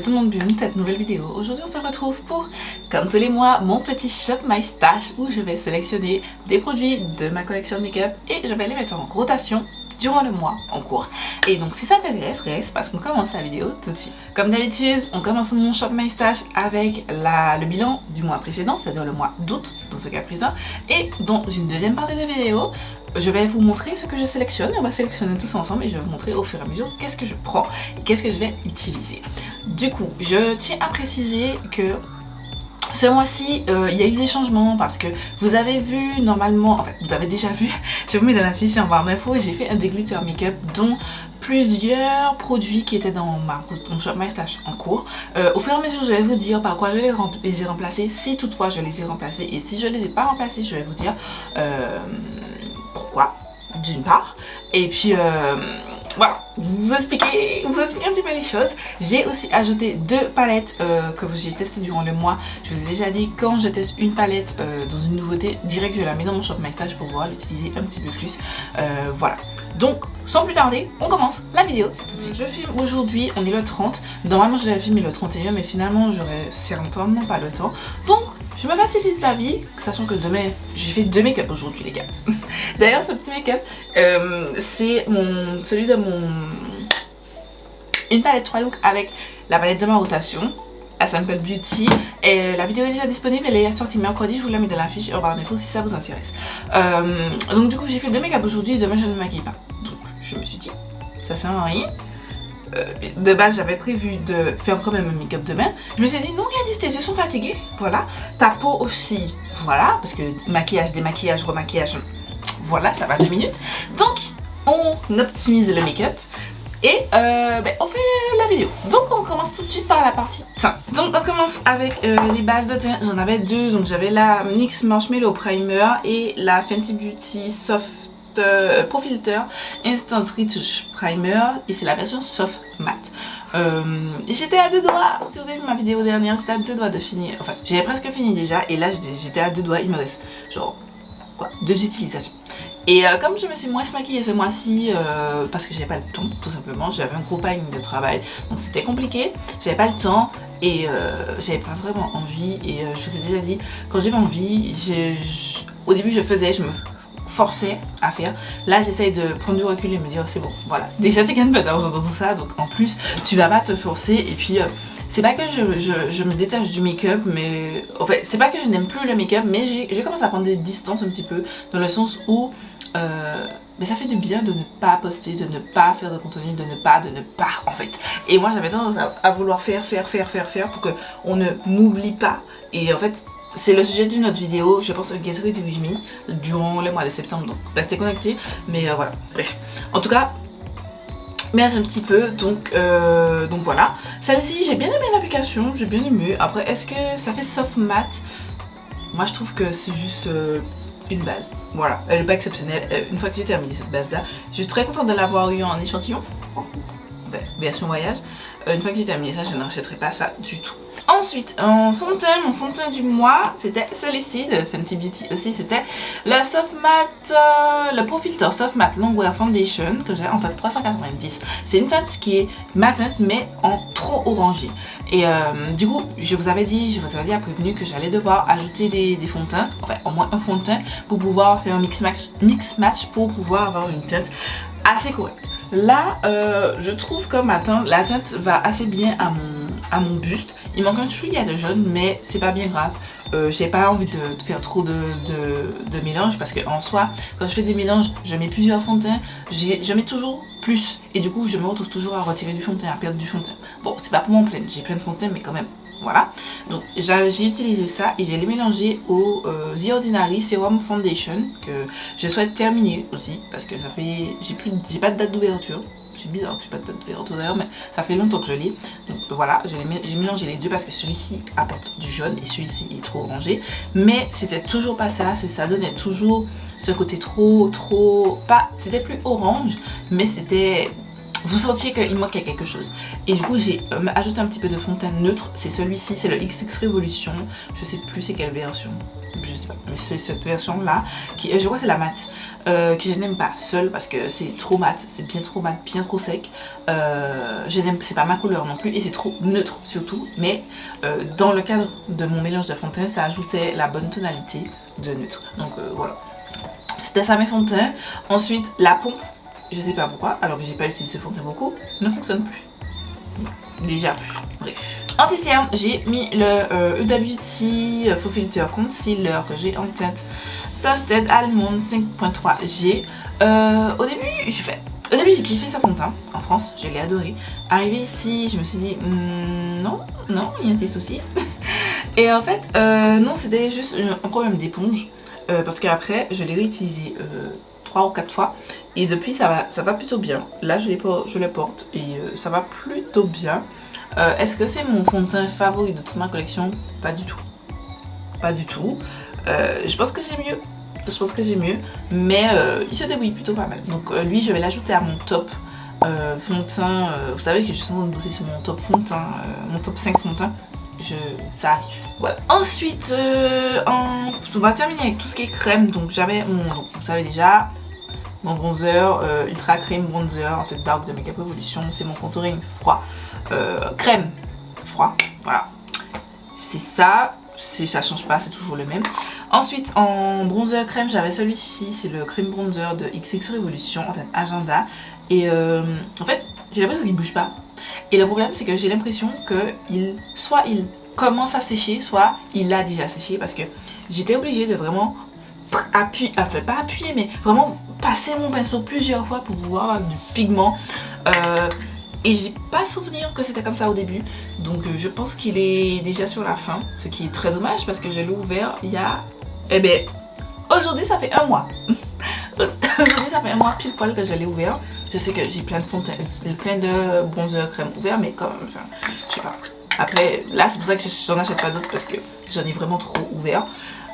tout le monde, bienvenue dans cette nouvelle vidéo. Aujourd'hui on se retrouve pour, comme tous les mois, mon petit Shop My Stash où je vais sélectionner des produits de ma collection de make-up et je vais les mettre en rotation durant le mois en cours. Et donc si ça t'intéresse, reste parce qu'on commence la vidéo tout de suite. Comme d'habitude, on commence mon Shop My Stash avec le bilan du mois précédent, c'est-à-dire le mois d'août dans ce cas présent. Et dans une deuxième partie de vidéo, je vais vous montrer ce que je sélectionne. On va sélectionner tous ensemble et je vais vous montrer au fur et à mesure qu'est-ce que je prends et qu'est-ce que je vais utiliser. Du coup, je tiens à préciser que ce mois-ci, il y a eu des changements parce que vous avez vu normalement, en fait vous avez déjà vu, je vous mets dans la fiche en barre d'infos, j'ai fait un dégluteur make-up dont plusieurs produits qui étaient dans mon Shop My Stash en cours. Au fur et à mesure, je vais vous dire par quoi je les ai remplacés, si toutefois je les ai remplacés, et si je les ai pas remplacés, je vais vous dire pourquoi, d'une part, et puis voilà, vous expliquer un petit peu les choses. J'ai aussi ajouté deux palettes que j'ai testées durant le mois. Je vous ai déjà dit, quand je teste une palette dans une nouveauté, direct je la mets dans mon Shop My Stash pour pouvoir l'utiliser un petit peu plus. Voilà, donc sans plus tarder, on commence la vidéo tout de suite. Je filme aujourd'hui, on est le 30. Normalement je l'avais filmé le 31, mais finalement j'aurais certainement pas le temps. Donc je me facilite la vie, sachant que demain, j'ai fait deux make-up aujourd'hui les gars. D'ailleurs ce petit make-up, c'est celui de une palette 3 looks avec la palette de ma rotation, à Simple Beauty. Et la vidéo est déjà disponible, elle est sortie mercredi, je vous la mets dans la fiche en barre d'infos si ça vous intéresse. Donc du coup j'ai fait deux make-up aujourd'hui et demain je ne me maquille pas. Donc je me suis dit, ça sert à rien. De base j'avais prévu de faire quand même un make-up demain. Je me suis dit non Gladys, tes yeux sont fatigués, voilà. Ta peau aussi, voilà. Parce que maquillage, démaquillage, remaquillage, voilà, ça va 2 minutes. Donc on optimise le make-up et on fait la vidéo. Donc on commence tout de suite par la partie teint. Donc on commence avec les bases de teint. J'en avais deux, donc j'avais la NYX Marshmallow Primer et la Fenty Beauty Soft Pro Filter Instant Retouch Primer, et c'est la version Soft Matte. J'étais à deux doigts, si vous avez vu ma vidéo dernière, j'étais à deux doigts de finir, enfin j'avais presque fini déjà, et là j'étais à deux doigts, il me reste genre quoi, 2 utilisations. Et comme je me suis moins maquillée ce mois-ci parce que j'avais pas le temps tout simplement, j'avais un gros planning de travail donc c'était compliqué, j'avais pas le temps et j'avais pas vraiment envie, et je vous ai déjà dit, quand j'ai pas envie, au début je me forçais à faire. Là j'essaye de prendre du recul et me dire c'est bon, voilà, déjà tu gagnes pas d'argent dans tout ça, donc en plus tu vas pas te forcer. Et puis c'est pas que je me détache du make-up, mais en fait c'est pas que je n'aime plus le make-up, mais j'ai commencé à prendre des distances un petit peu, dans le sens où mais ça fait du bien de ne pas poster, de ne pas faire de contenu, de ne pas en fait. Et moi j'avais tendance à vouloir faire pour qu'on ne m'oublie pas. Et en fait c'est le sujet d'une autre vidéo, je pense, Get Ready With Me, durant le mois de septembre, donc restez connectés. Mais voilà, bref. En tout cas, merci un petit peu, donc voilà. Celle-ci, j'ai bien aimé l'application, j'ai bien aimé. Après, est-ce que ça fait soft matte? Moi, je trouve que c'est juste une base. Voilà, elle n'est pas exceptionnelle. Une fois que j'ai terminé cette base-là, je suis très contente de l'avoir eu en échantillon. Enfin, version voyage. Une fois que j'ai terminé ça, je ne rachèterai pas ça du tout. Ensuite, en fond de teint, mon fond de teint du mois, c'était celui-ci de Fenty Beauty aussi, c'était le Soft Matte, le Pro Filter Soft Matte Longwear Foundation que j'ai en teinte 390. C'est une teinte qui est matante mais en trop orangé. Et du coup, je vous avais dit à prévenu que j'allais devoir ajouter des fonds de teint, enfin au moins un fond de teint pour pouvoir faire un mix match pour pouvoir avoir une teinte assez correcte. Là, je trouve que la teinte va assez bien à mon buste. Il manque un chouïa de jaune, mais c'est pas bien grave. J'ai pas envie de faire trop de mélange, parce que en soi, quand je fais des mélanges, je mets plusieurs fonds de teint, je mets toujours plus. Et du coup, je me retrouve toujours à retirer du fond de teint, à perdre du fond de teint. Bon, c'est pas pour mon plein, j'ai plein de fond de teint, mais quand même. Voilà, donc j'ai utilisé ça et j'ai les mélangé au The Ordinary Serum Foundation que je souhaite terminer aussi, parce que ça fait, j'ai pas de date d'ouverture. C'est bizarre que j'ai pas de date d'ouverture d'ailleurs, mais ça fait longtemps que je l'ai. Donc voilà, j'ai mélangé les deux parce que celui-ci apporte du jaune et celui-ci est trop orangé. Mais c'était toujours pas ça, ça donnait toujours ce côté trop, pas, c'était plus orange, mais c'était vous sentiez qu'il manquait quelque chose. Et du coup j'ai ajouté un petit peu de fond de teint neutre, c'est celui-ci, c'est le XX Revolution, je sais plus c'est quelle version, je sais pas, mais c'est cette version là, qui je crois que c'est la mat, que je n'aime pas seule parce que c'est trop mat, c'est bien trop mat, bien trop sec, je n'aime, c'est pas ma couleur non plus et c'est trop neutre surtout, mais dans le cadre de mon mélange de fond de teint ça ajoutait la bonne tonalité de neutre, donc voilà. C'était ça mes fonds de teint. Ensuite la pompe, je sais pas pourquoi, alors que j'ai pas utilisé ce fond de teint beaucoup, ne fonctionne plus. Déjà plus. Bref. Anti-cerne, j'ai mis le Huda Beauty Faux Filter Concealer que j'ai en teinte Toasted Almond 5.3G. Au début j'ai kiffé ce fond de teint en France, je l'ai adoré. Arrivé ici, je me suis dit non, il y a un petit souci. Et en fait, non, c'était juste un problème d'éponge. Parce qu'après, je l'ai réutilisé 3 ou 4 fois. Et depuis, ça va plutôt bien. Là, je le porte et ça va plutôt bien. Est-ce que c'est mon fond de teint favori de toute ma collection? Pas du tout. Pas du tout. Je pense que j'ai mieux. Mais il se débrouille plutôt pas mal. Donc lui, je vais l'ajouter à mon top fond de teint. Vous savez que je suis en train de bosser sur mon top fond de teint, mon top 5 fond de teint. Ça arrive. Voilà. Ensuite, on va terminer avec tout ce qui est crème. Donc j'avais mon, vous savez déjà, mon bronzer Ultra Cream Bronzer en tête dark de Makeup Revolution. C'est mon contouring froid, crème froid. Voilà. C'est ça. Ça change pas, c'est toujours le même. Ensuite, en bronzer crème, j'avais celui-ci. C'est le Cream Bronzer de XX Revolution en tête Agenda. Et en fait, j'ai l'impression qu'il bouge pas. Et le problème c'est que j'ai l'impression que soit il commence à sécher, soit il a déjà séché parce que j'étais obligée de vraiment appuyer, enfin pas appuyer mais vraiment passer mon pinceau plusieurs fois pour pouvoir avoir du pigment. Et j'ai pas souvenir que c'était comme ça au début. Donc je pense qu'il est déjà sur la fin, ce qui est très dommage parce que je l'ai ouvert il y a... Eh ben, aujourd'hui ça fait un mois. Aujourd'hui ça fait un mois pile poil que je l'ai ouvert. Je sais que j'ai plein de fond de teint, plein de bronzer crème ouvert, mais comme, enfin, je sais pas. Après, là c'est pour ça que j'en achète pas d'autres parce que j'en ai vraiment trop ouvert.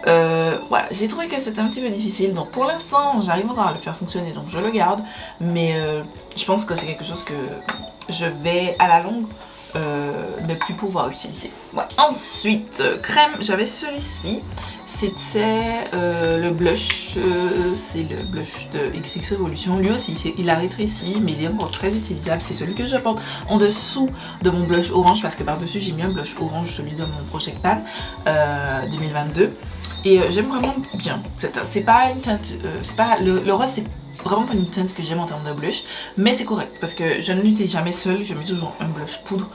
Voilà, j'ai trouvé que c'était un petit peu difficile. Donc pour l'instant, j'arrive encore à le faire fonctionner, donc je le garde. Mais je pense que c'est quelque chose que je vais à la longue ne plus pouvoir utiliser. Voilà. Ensuite, crème, j'avais celui-ci. C'était le blush, c'est le blush de XX Revolution. Lui aussi, il a rétréci, mais il est encore très utilisable. C'est celui que je porte en dessous de mon blush orange parce que par-dessus, j'ai mis un blush orange, celui de mon Project Pan 2022. Et j'aime vraiment bien. C'est pas une teinte, c'est pas le rose, c'est vraiment pas une teinte que j'aime en termes de blush, mais c'est correct parce que je ne l'utilise jamais seule, je mets toujours un blush poudre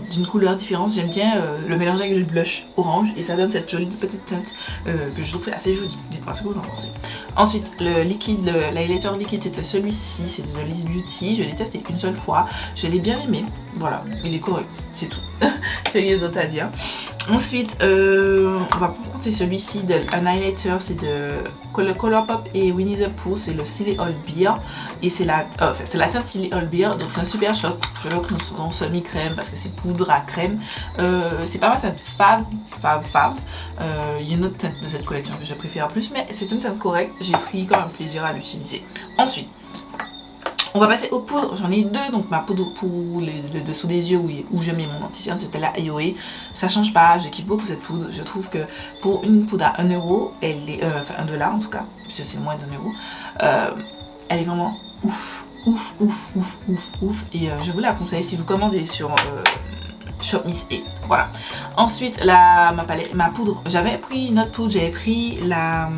d'une couleur différente. J'aime bien le mélanger avec le blush orange et ça donne cette jolie petite teinte que je trouve assez jolie. Dites-moi ce que vous en pensez. Ensuite, le liquide, l'highlighter liquide, c'était celui-ci, c'est de Liz Beauty. Je l'ai testé une seule fois, je l'ai bien aimé. Voilà, il est correct, c'est tout. J'ai rien d'autre à dire. Ensuite, on va compter celui-ci, un highlighter, c'est de Colourpop et Winnie the Pooh, c'est le Silly All Beer et c'est la teinte Silly All Beer, donc c'est un super choc. Je le compte dans semi-crème parce que c'est poudre à crème. C'est pas ma teinte fave. Il y a une autre teinte de cette collection que je préfère plus, mais c'est une teinte correcte. J'ai pris quand même plaisir à l'utiliser. Ensuite, on va passer aux poudres, j'en ai deux, donc ma poudre pour le dessous des yeux où je mets mon anti-cerne, c'était la AOA. Ça change pas, je kiffe beaucoup cette poudre. Je trouve que pour une poudre à 1 euro, elle est, enfin $1 en tout cas, puisque c'est moins d'1 euro, elle est vraiment ouf. Et je vous la conseille si vous commandez sur Shop Miss A. Voilà. Ensuite, ma poudre, j'avais pris une autre poudre, j'avais pris la...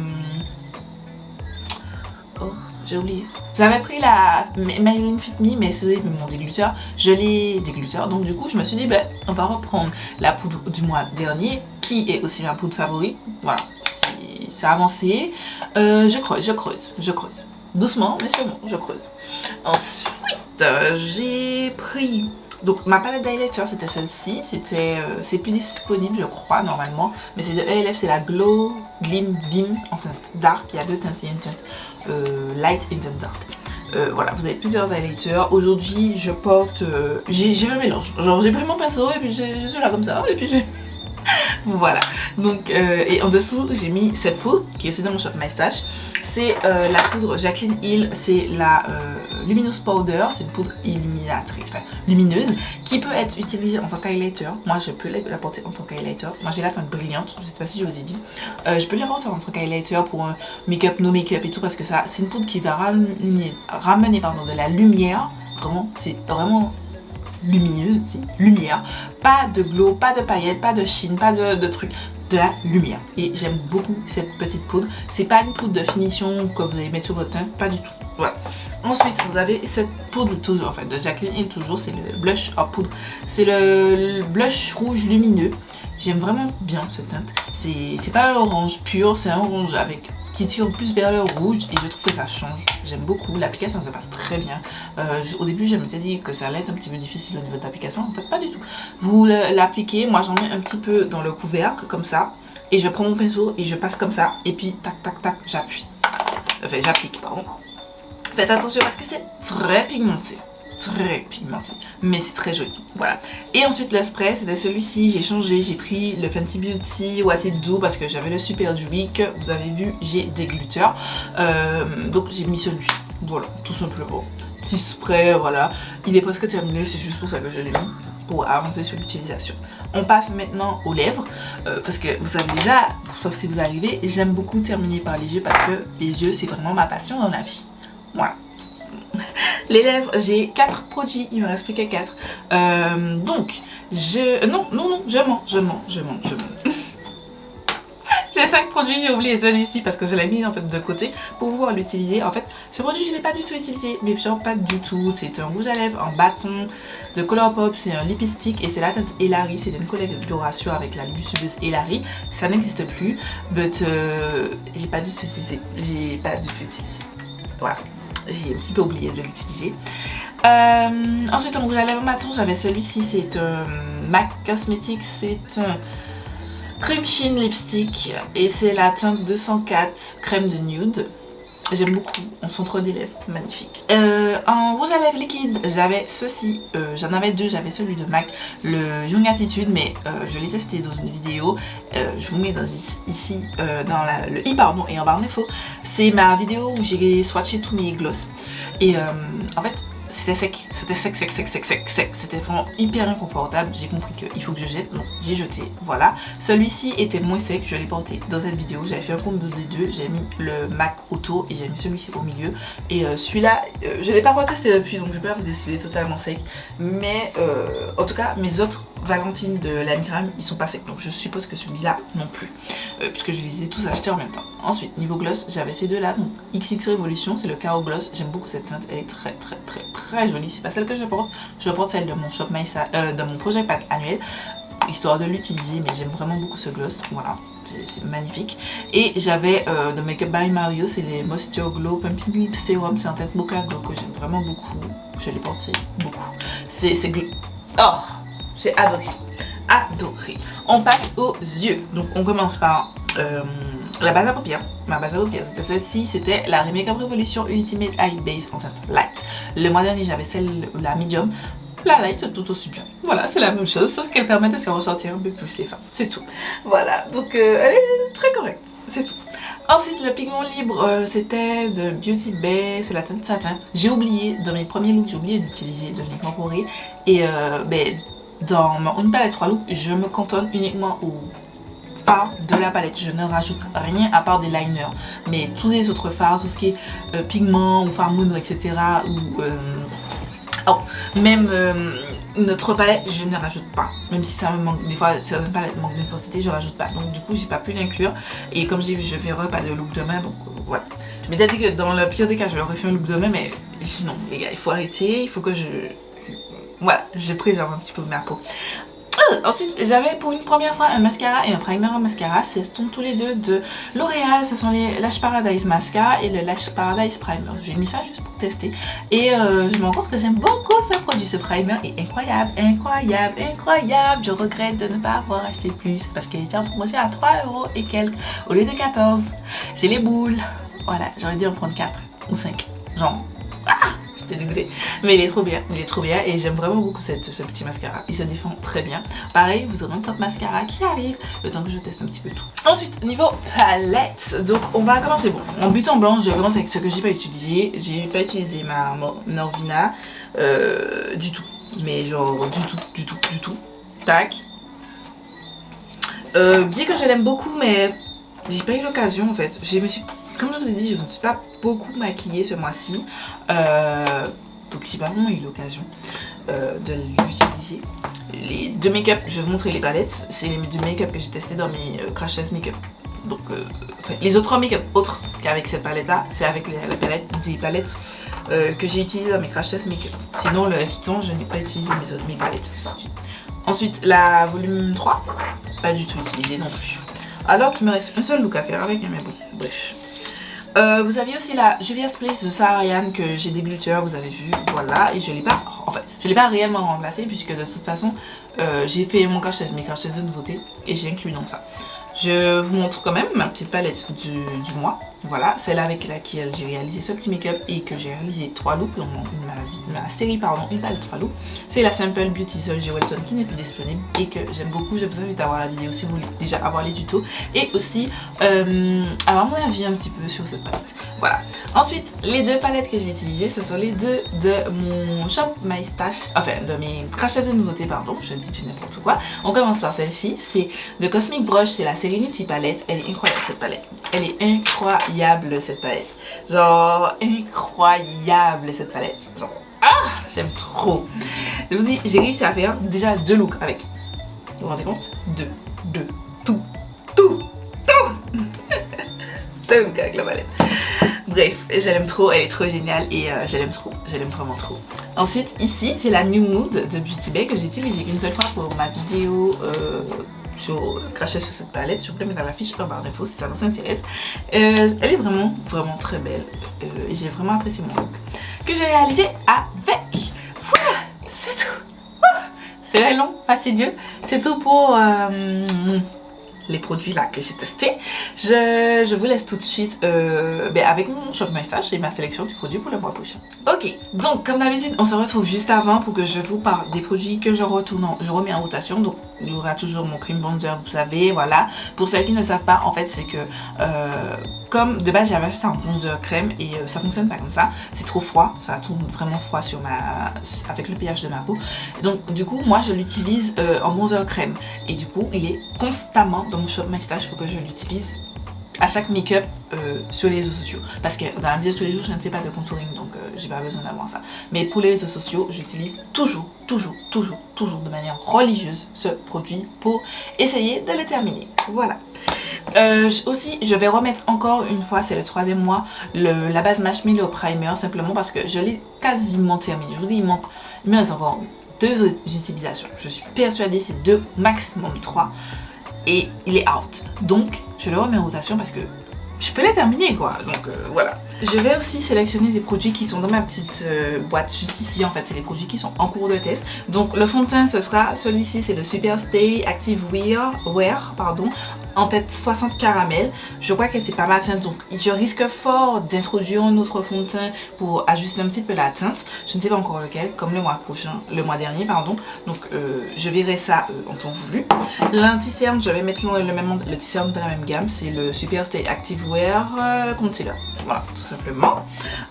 j'ai oublié. J'avais pris la Maybelline Fit Me, mais c'est mon dégluteur. Je l'ai dégluteur, donc du coup je me suis dit ben on va reprendre la poudre du mois dernier, qui est aussi ma poudre favorite. Voilà, c'est avancé. Je creuse. Doucement, mais sûrement, je creuse. Ensuite, j'ai pris... Donc ma palette d'highlighter c'était celle-ci, c'est plus disponible je crois normalement, mais c'est de ELF, c'est la Glow Glim Beam en teinte dark. Il y a deux teintes, il y a une teinte light et une teinte dark. Voilà, vous avez plusieurs highlighters. Aujourd'hui je porte, j'ai un mélange, genre j'ai pris mon pinceau et puis je suis là comme ça, et puis Voilà, donc et en dessous j'ai mis cette poudre qui est aussi dans mon shop My Stash. C'est la poudre Jaclyn Hill, c'est la Luminous Powder, c'est une poudre illuminatrice, enfin lumineuse, qui peut être utilisée en tant qu'highlighter. Moi je peux la porter en tant qu'highlighter. Moi j'ai la teinte brillante, je sais pas si je vous ai dit. Je peux la porter en tant qu'highlighter pour make-up, no make-up et tout, parce que ça c'est une poudre qui va ramener pardon, de la lumière. Vraiment, c'est vraiment lumineuse, c'est lumière. Pas de glow, pas de paillettes, pas de sheen, pas de trucs. De la lumière. Et j'aime beaucoup cette petite poudre. C'est pas une poudre de finition que vous allez mettre sur votre teint, pas du tout. Voilà. Ensuite, vous avez cette poudre toujours, en fait, de Jaclyn Hill toujours, c'est le blush en poudre. C'est le blush rouge lumineux. J'aime vraiment bien cette teinte. C'est pas un orange pur, c'est un orange avec qui tire plus vers le rouge et je trouve que ça change. J'aime beaucoup, l'application se passe très bien. Au début je m'étais dit que ça allait être un petit peu difficile au niveau de l'application, en fait pas du tout. Vous l'appliquez, moi j'en mets un petit peu dans le couvercle comme ça et je prends mon pinceau et je passe comme ça et puis tac tac tac j'appuie. Enfin j'applique pardon. Faites attention parce que c'est très pigmenté. Très pigmenté, mais c'est très joli, voilà. Et ensuite le spray, c'était celui-ci, j'ai changé, j'ai pris le Fenty Beauty What It Do parce que j'avais le Super Dewy que vous avez vu, j'ai des gluteurs, donc j'ai mis celui-ci, voilà, tout simplement. Petit spray, voilà, il est presque terminé, c'est juste pour ça que je l'ai mis, pour avancer sur l'utilisation. On passe maintenant aux lèvres, parce que vous savez déjà, sauf si vous arrivez, j'aime beaucoup terminer par les yeux parce que les yeux c'est vraiment ma passion dans la vie, voilà. Les lèvres, j'ai 4 produits, il me reste plus que 4. Donc, je mens. J'ai 5 produits, j'ai oublié celui-ci parce que je l'ai mis en fait de côté pour pouvoir l'utiliser. En fait, ce produit je ne l'ai pas du tout utilisé, mais genre pas du tout. C'est un rouge à lèvres en bâton de Colourpop, c'est un lipstick et c'est la teinte Hilary. C'est une collaboration avec la luxueuse Hilary. Ça n'existe plus, but j'ai pas du tout utilisé. Voilà. J'ai un petit peu oublié de l'utiliser. Ensuite en rouge à lèvres maton, j'avais celui-ci, c'est un MAC Cosmetics, c'est un Cream Sheen Lipstick et c'est la teinte 204 crème de nude. J'aime beaucoup, on centre des lèvres, magnifique. En rouge à lèvres liquide, j'avais ceci, j'en avais deux, j'avais celui de MAC, le Young Attitude, mais je l'ai testé dans une vidéo, je vous mets ici dans le i pardon et en barre d'infos. C'est ma vidéo où j'ai swatché tous mes gloss et en fait c'était sec, c'était vraiment hyper inconfortable. J'ai compris qu'il faut que je jette, donc j'ai jeté, voilà. Celui-ci était moins sec, je l'ai porté dans cette vidéo, j'avais fait un combo des deux, j'ai mis le MAC autour et j'ai mis celui-ci au milieu. Et celui-là, je ne l'ai pas testé depuis, donc je peux pas vous décider totalement sec. Mais en tout cas, mes autres Valentine de l'Amigram, ils sont pas secs, donc je suppose que celui-là non plus, puisque je les ai tous achetés en même temps. Ensuite, niveau gloss, j'avais ces deux-là, donc XX Revolution, c'est le Caro Gloss, j'aime beaucoup cette teinte, elle est très jolie. C'est pas celle que je porte celle de mon shop de mon projet pack annuel, histoire de l'utiliser, mais j'aime vraiment beaucoup ce gloss, voilà, c'est magnifique. Et j'avais de Makeup by Mario, c'est les Moisture Glow Pumping Lip Serum, c'est un teinte Mocha Glow que j'aime vraiment beaucoup, je l'ai porté beaucoup, c'est oh, j'ai adoré. On passe aux yeux, donc on commence par la base à paupières. Ma base à paupières c'était celle-ci, c'était la Makeup Revolution Ultimate Eye Base en teinte light. Le mois dernier j'avais la medium. La light c'est tout aussi bien. Voilà, c'est la même chose, sauf qu'elle permet de faire ressortir un peu plus les fins, c'est tout. Voilà, donc elle est très correcte, c'est tout. Ensuite le pigment libre, c'était de Beauty Bay, c'est la teinte satin. J'ai oublié, dans mes premiers looks, j'ai oublié d'utiliser, de l'incorporer. Et dans une palette 3 looks, je me cantonne uniquement au fards de la palette. Je ne rajoute rien à part des liners. Mais tous les autres fards, tout ce qui est pigment ou fard mono, etc. Ou même notre palette, je ne rajoute pas. Même si ça me manque, des fois certaines palettes manquent d'intensité, je rajoute pas. Donc du coup, j'ai pas pu l'inclure. Et comme j'ai vu, je verrai pas de look demain. Donc voilà. Je m'étais dit que dans le pire des cas, je leur ai fait un look demain. Mais non, les gars, il faut arrêter. Il faut que voilà, je préserve un petit peu ma peau. Ensuite, j'avais pour une première fois un mascara et un primer en mascara. Ce sont tous les deux de L'Oréal. Ce sont les Lash Paradise Mascara et le Lash Paradise Primer. J'ai mis ça juste pour tester. Et je me rends compte que j'aime beaucoup ce produit. Ce primer est incroyable. Je regrette de ne pas avoir acheté plus parce qu'il était en promotion à 3 € et quelques au lieu de 14. J'ai les boules. Voilà, j'aurais dû en prendre 4 ou 5. Genre, j'étais dégoûtée. Mais il est trop bien, et j'aime vraiment beaucoup ce petit mascara. Il se défend très bien. Pareil, vous aurez un top mascara qui arrive, le temps que je teste un petit peu tout. Ensuite, niveau palette, donc on va commencer. Bon, en but en blanc, je commence avec ce que j'ai pas utilisé. J'ai pas utilisé ma Norvina du tout. Mais genre du tout. Tac. Bien que je l'aime beaucoup, mais j'ai pas eu l'occasion en fait. Comme je vous ai dit, je ne me suis pas beaucoup maquillée ce mois-ci. Donc j'ai pas vraiment eu l'occasion de l'utiliser. Les deux make-up, je vais vous montrer les palettes. C'est les deux make-up que j'ai testé dans mes crash test make-up. Donc enfin, les autres make-up autres qu'avec cette palette là, c'est avec des palettes que j'ai utilisées dans mes crash test make-up. Sinon le reste du temps, je n'ai pas utilisé mes palettes. Ensuite la volume 3, pas du tout utilisée non plus. Alors qu'il me reste un seul look à faire avec, mais bon, bref. Vous aviez aussi la Juvia's Place de Sarah Ryan que j'ai dégluté, vous avez vu, voilà, et je l'ai pas réellement remplacé puisque de toute façon j'ai fait mon crash test, mes crash tests de nouveauté et j'ai inclus dans ça. Je vous montre quand même ma petite palette du mois. Voilà, celle avec laquelle j'ai réalisé ce petit make-up et que j'ai réalisé 3 looks dans ma série, pardon, une palette 3 looks. C'est la Simple Beauty Sol G-Welton qui n'est plus disponible et que j'aime beaucoup. Je vous invite à voir la vidéo si vous voulez déjà avoir les tutos et aussi avoir mon avis un petit peu sur cette palette. Voilà. Ensuite, les deux palettes que j'ai utilisées, ce sont les deux de mon Shop My Stash, enfin de mes crash tests de nouveautés, pardon, je dis du n'importe quoi. On commence par celle-ci, c'est de Cosmic Brush, c'est la Serenity palette. Elle est incroyable cette palette. Elle est incroyable cette palette. Genre incroyable cette palette. Genre j'aime trop. Je vous dis, j'ai réussi à faire déjà 2 looks avec. Vous vous rendez compte? Tout look avec la palette. Bref, je l'aime trop, elle est trop géniale et je l'aime vraiment trop. Ensuite, ici, j'ai la New Mood de Beauty Bay que j'ai utilisée une seule fois pour ma vidéo cracher sur cette palette. Je vous la mets dans la fiche en barre d'infos si ça vous intéresse. Elle est vraiment très belle et j'ai vraiment apprécié mon look que j'ai réalisé avec. Voilà, c'est tout. C'est long, fastidieux. C'est tout pour les produits là que j'ai testés. Je vous laisse tout de suite avec mon Shop My Stash et ma sélection de produits pour le mois prochain. Ok, donc comme d'habitude on se retrouve juste avant pour que je vous parle des produits que je remets en rotation. Donc il y aura toujours mon cream bronzer, vous savez, voilà. Pour celles qui ne savent pas, en fait c'est que comme de base j'avais acheté un bronzer crème et ça fonctionne pas comme ça, c'est trop froid, ça tourne vraiment froid avec le pH de ma peau. Donc du coup moi je l'utilise en bronzer crème et du coup il est constamment dans mon Shop My Stash pour que je l'utilise à chaque make-up sur les réseaux sociaux, parce que dans la vie de tous les jours je ne fais pas de contouring, donc j'ai pas besoin d'avoir ça, mais pour les réseaux sociaux j'utilise toujours de manière religieuse ce produit pour essayer de le terminer. Voilà. Aussi je vais remettre encore une fois, c'est le 3e mois, la base Marshmallow Primer, simplement parce que je l'ai quasiment terminé. Je vous dis, il me reste encore 2 utilisations, je suis persuadée c'est 2 maximum 3 et il est out, donc je le remets en rotation parce que je peux la terminer quoi, donc voilà. Je vais aussi sélectionner des produits qui sont dans ma petite boîte juste ici, en fait c'est les produits qui sont en cours de test. Donc le fond de teint ce sera celui-ci, c'est le Super Stay Active Wear pardon, en tête 60 caramel. Je crois que c'est pas ma teinte, donc je risque fort d'introduire un autre fond de teint pour ajuster un petit peu la teinte. Je ne sais pas encore lequel, comme le mois dernier pardon, donc je verrai ça en temps voulu. L'anti-cerne, je vais mettre le anti-cerne de la même gamme, c'est le Super Stay Active Wear Concealer. Voilà, tout simplement.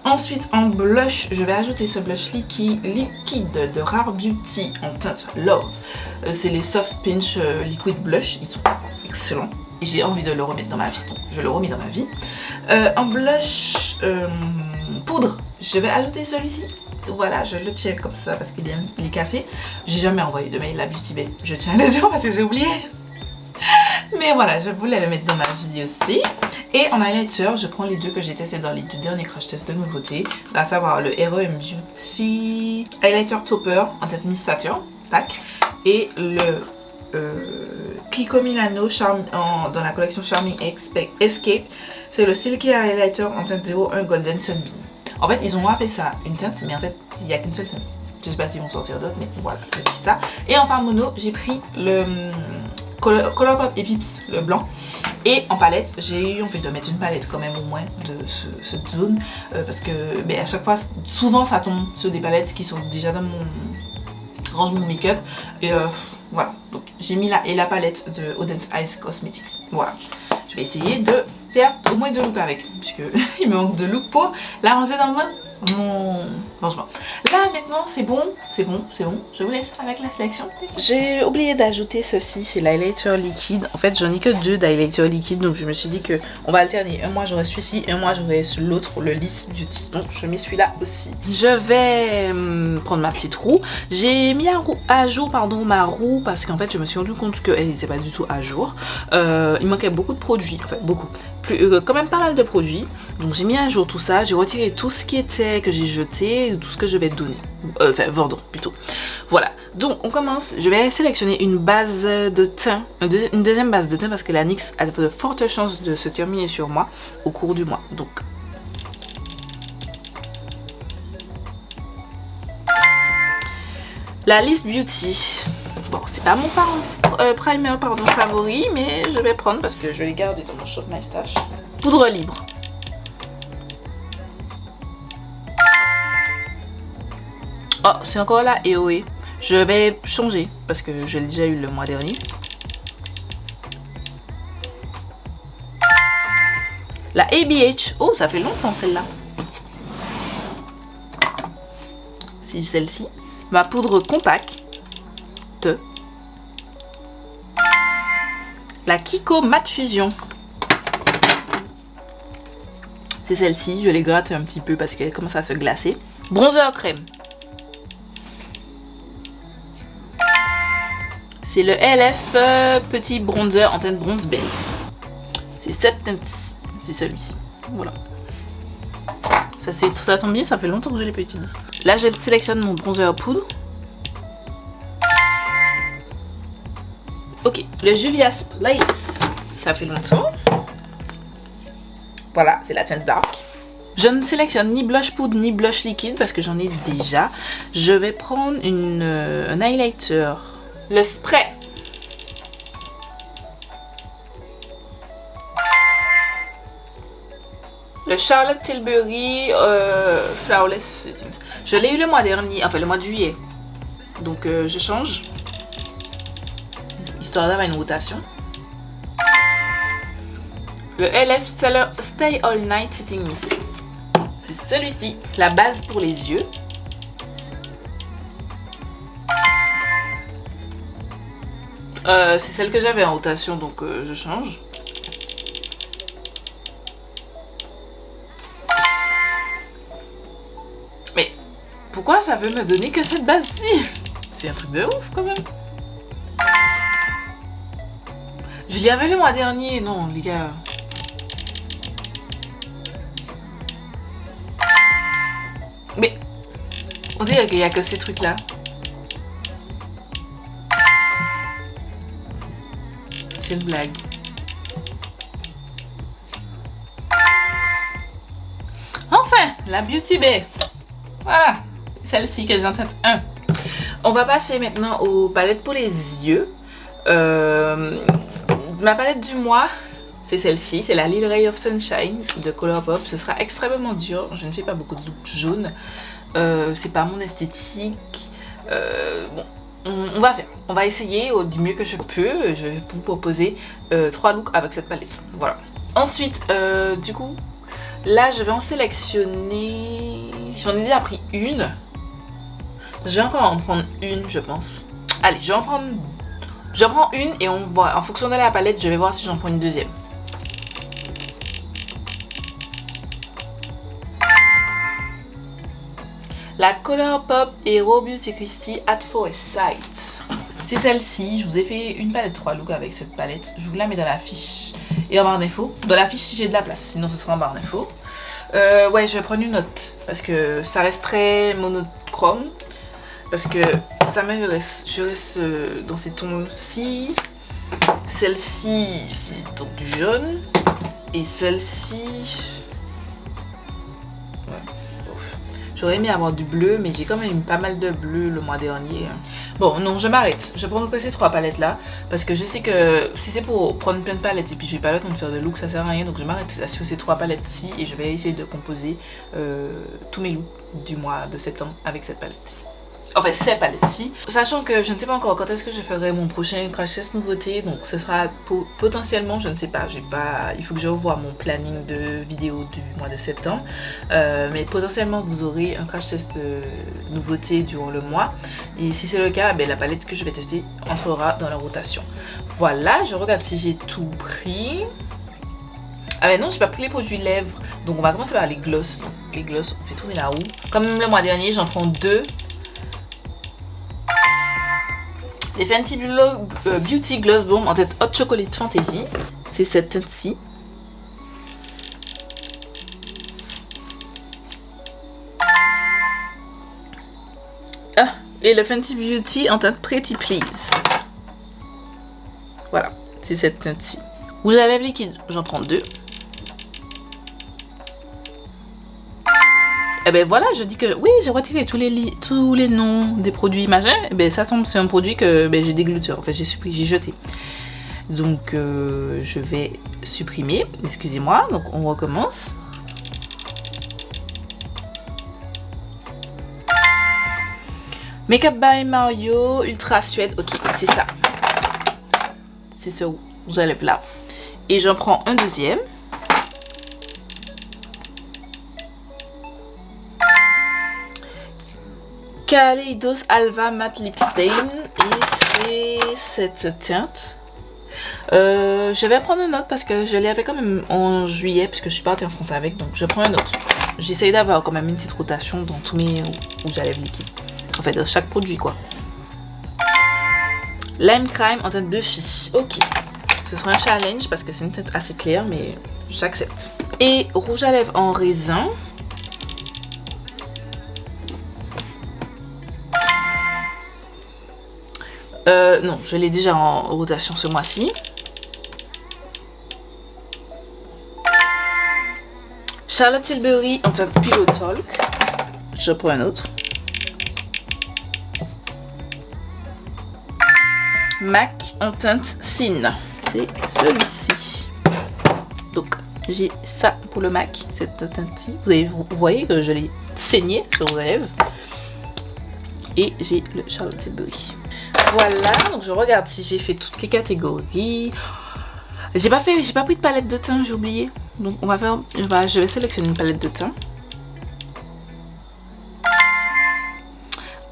Ensuite, en blush, je vais ajouter ce blush liquide de Rare Beauty en teinte Love. C'est les Soft Pinch Liquid Blush. Ils sont excellents. Et j'ai envie de le remettre dans ma vie, donc je le remets dans ma vie. En blush poudre, je vais ajouter celui-ci. Voilà, je le tiens comme ça parce qu'il est cassé. J'ai jamais envoyé de mail à Beauty Bay. Je tiens à le dire parce que j'ai oublié. Mais voilà, je voulais le mettre dans ma vie aussi. Et en highlighter, je prends les 2 que j'ai testés dans les 2 derniers crash tests de nouveauté, à savoir le REM Beauty Highlighter Topper en tête Miss Saturn, tac, et le Kiko Milano dans la collection Charming Escape, c'est le Silky Highlighter en teinte 01 Golden Sunbeam. En fait, ils ont appelé ça une teinte, mais en fait, il n'y a qu'une seule teinte. Je sais pas s'ils vont sortir d'autres, mais voilà, j'ai pris ça. Et enfin mono, j'ai pris le Colourpop et Pips, le blanc. Et en palette, j'ai eu envie de mettre une palette quand même au moins de cette zone. Parce que à chaque fois, souvent ça tombe sur des palettes qui sont déjà dans mon rangement make-up. Et voilà, donc j'ai mis la palette de Odense Eyes Cosmetics. Voilà, je vais essayer de faire au moins 2 looks avec. Puisque il me manque 2 looks pour la ranger dans mon rangement. Là maintenant c'est bon, je vous laisse avec la sélection. J'ai oublié d'ajouter ceci, c'est l'highlighter liquide. En fait j'en ai que 2 d'highlighter liquide, donc je me suis dit que on va alterner. Un mois j'aurai celui-ci, un mois j'aurai l'autre, le Liss Beauty. Donc je mets celui-là aussi. Je vais prendre ma petite roue. J'ai mis à jour ma roue parce qu'en fait je me suis rendu compte qu'elle n'était pas du tout à jour. Il manquait beaucoup de produits, en fait beaucoup. Quand même pas mal de produits, donc j'ai mis à jour tout ça, j'ai retiré tout ce qui était que j'ai jeté, tout ce que je vais donner, enfin vendre plutôt. Voilà, donc on commence. Je vais sélectionner une base de teint, une deuxième base de teint parce que la NYX a de fortes chances de se terminer sur moi au cours du mois. Donc la Liss Beauty. Bon, c'est pas mon primer favori, mais je vais prendre parce que je vais les garder dans mon Shop My Stash. Poudre libre. Oh, c'est encore la EOE. Je vais changer parce que je l'ai déjà eu le mois dernier. La ABH. Oh, ça fait longtemps celle-là. C'est celle-ci. Ma poudre compacte. La Kiko Matte Fusion. C'est celle-ci, je les gratte un petit peu parce qu'elle commence à se glacer. Bronzer crème. C'est le LF petit bronzer en teinte bronze belle. C'est cette teinte-ci, c'est celui-ci. Voilà. Ça tombe bien, ça fait longtemps que je l'ai pas utilisé. Là, je sélectionne mon bronzer poudre. Ok, le Juvia's Place. Ça fait longtemps. Voilà, c'est la teinte dark. Je ne sélectionne ni blush poudre ni blush liquide parce que j'en ai déjà. Je vais prendre un highlighter. Le spray. Le Charlotte Tilbury Flawless. Je l'ai eu le mois dernier, enfin le mois de juillet. Donc je change. Histoire d'avoir une rotation. Le LF Stay All Night Setting Mist. C'est celui-ci. La base pour les yeux. C'est celle que j'avais en rotation, donc je change. Mais pourquoi ça veut me donner que cette base-ci? C'est un truc de ouf quand même. Je l'y avais le mois dernier, non les gars. Mais on dirait qu'il n'y a que ces trucs là. C'est une blague. Enfin, la Beauty Bay. Voilà, celle-ci que j'ai en tête 1. On va passer maintenant aux palettes pour les yeux. Ma palette du mois, c'est celle-ci, c'est la Little Ray of Sunshine de Colourpop. Ce sera extrêmement dur, je ne fais pas beaucoup de looks jaunes. C'est pas mon esthétique. Bon, on va essayer du mieux que je peux. Je vais vous proposer 3 looks avec cette palette. Voilà. Ensuite, du coup, là je vais en sélectionner. J'en ai déjà pris une. Je vais encore en prendre une, je pense. Allez, j'en prends une et on voit. En fonction de la palette, je vais voir si j'en prends une deuxième. La Colourpop Hero Beauty Kristi at Forest Sight. C'est celle-ci. Je vous ai fait une palette 3 looks avec cette palette. Je vous la mets dans la fiche et en barre d'infos. Dans la fiche si j'ai de la place, sinon ce sera en barre d'infos. Ouais, je vais prendre une autre parce que ça reste très monochrome. Parce que ça m'intéresse. Je reste dans ces tons-ci. Celle-ci, c'est donc du jaune. Et celle-ci... Ouais. J'aurais aimé avoir du bleu, mais j'ai quand même eu pas mal de bleu le mois dernier. Bon, non, je m'arrête. Je prends que ces 3 palettes là, parce que je sais que si c'est pour prendre plein de palettes et puis j'ai pas le temps de faire de look, ça sert à rien. Donc je m'arrête sur ces 3 palettes-ci et je vais essayer de composer tous mes looks du mois de septembre avec cette palette-ci. Enfin, ces palettes-ci. Sachant que je ne sais pas encore quand est-ce que je ferai mon prochain crash test nouveauté. Donc ce sera potentiellement, je ne sais pas. Il faut que je revoie mon planning de vidéos du mois de septembre. Mais potentiellement vous aurez un crash test de nouveauté durant le mois. Et si c'est le cas, ben, la palette que je vais tester entrera dans la rotation. Voilà, je regarde si j'ai tout pris. Ah ben non, j'ai pas pris les produits lèvres. Donc on va commencer par les gloss. Donc, les gloss, on fait tourner la roue. Comme le mois dernier, j'en prends 2. Les Fenty Beauty Gloss Bomb en tête Hot Chocolate Fantasy. C'est cette teinte-ci. Ah, et le Fenty Beauty en teinte Pretty Please. Voilà, c'est cette teinte-ci. Rouge à lèvres liquide, j'en prends 2. Et ben voilà, je dis que oui, j'ai retiré tous les noms des produits machin. Et ben ça tombe, c'est un produit que ben, j'ai dégluté. En fait, j'ai jeté. Donc je vais supprimer. Excusez-moi. Donc on recommence. Makeup by Mario Ultra Suede. Ok, c'est ça. C'est ce rouge à lèvres là. Et j'en prends un deuxième. Kaleidos Alva Matte Lip Stain. Et c'est cette teinte. Je vais prendre une autre parce que je l'avais quand même en juillet puisque je suis partie en France avec. Donc je prends une autre. J'essaye d'avoir quand même une petite rotation dans tous mes rouges à lèvres liquides. En fait, dans chaque produit quoi. Lime Crime en teinte Buffy. Ok. Ce sera un challenge parce que c'est une teinte assez claire mais j'accepte. Et rouge à lèvres en raisin. Non, je l'ai déjà en rotation ce mois-ci. Charlotte Tilbury en teinte Pillow Talk. Je prends un autre. MAC en teinte Sin. C'est celui-ci. Donc, j'ai ça pour le MAC, cette teinte-ci. Vous voyez que je l'ai saigné sur vos lèvres. Et j'ai le Charlotte Tilbury. Voilà, donc je regarde si j'ai fait toutes les catégories. J'ai pas pris de palette de teint, j'ai oublié. Donc je vais sélectionner une palette de teint.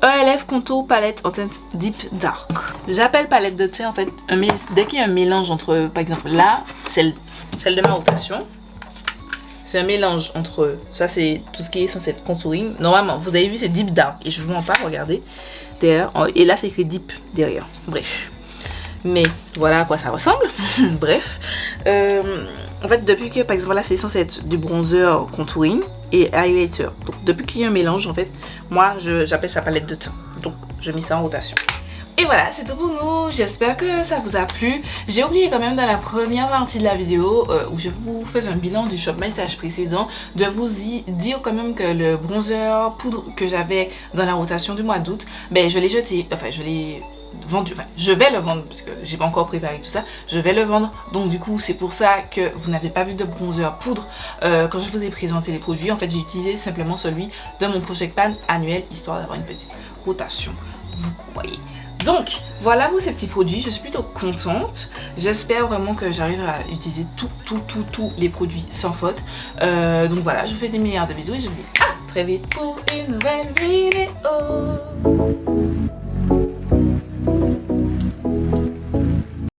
ELF Contour palette en teinte Deep Dark. J'appelle palette de teint en fait, dès qu'il y a un mélange entre, par exemple là, celle de ma rotation. C'est un mélange entre, ça c'est tout ce qui est censé être contouring. Normalement, vous avez vu c'est Deep Dark et je vous mens pas, regardez. Derrière, et là c'est écrit Deep derrière. Bref. Mais voilà à quoi ça ressemble. Bref. En fait, depuis que par exemple là c'est censé être du bronzer contouring et highlighter. Donc depuis qu'il y a un mélange en fait, moi j'appelle ça palette de teint. Donc je mets ça en rotation. Et voilà, c'est tout pour nous. J'espère que ça vous a plu. J'ai oublié quand même dans la première partie de la vidéo où je vous fais un bilan du Shop My Stash précédent de vous dire quand même que le bronzer poudre que j'avais dans la rotation du mois d'août, ben je l'ai jeté, enfin je l'ai vendu, enfin je vais le vendre parce que j'ai pas encore préparé tout ça, je vais le vendre. Donc du coup c'est pour ça que vous n'avez pas vu de bronzer poudre quand je vous ai présenté les produits. En fait j'ai utilisé simplement celui de mon Project Pan annuel histoire d'avoir une petite rotation, vous voyez. Donc voilà pour ces petits produits, je suis plutôt contente. J'espère vraiment que j'arrive à utiliser tous les produits sans faute. Donc voilà, je vous fais des milliards de bisous et je vous dis à très vite pour une nouvelle vidéo.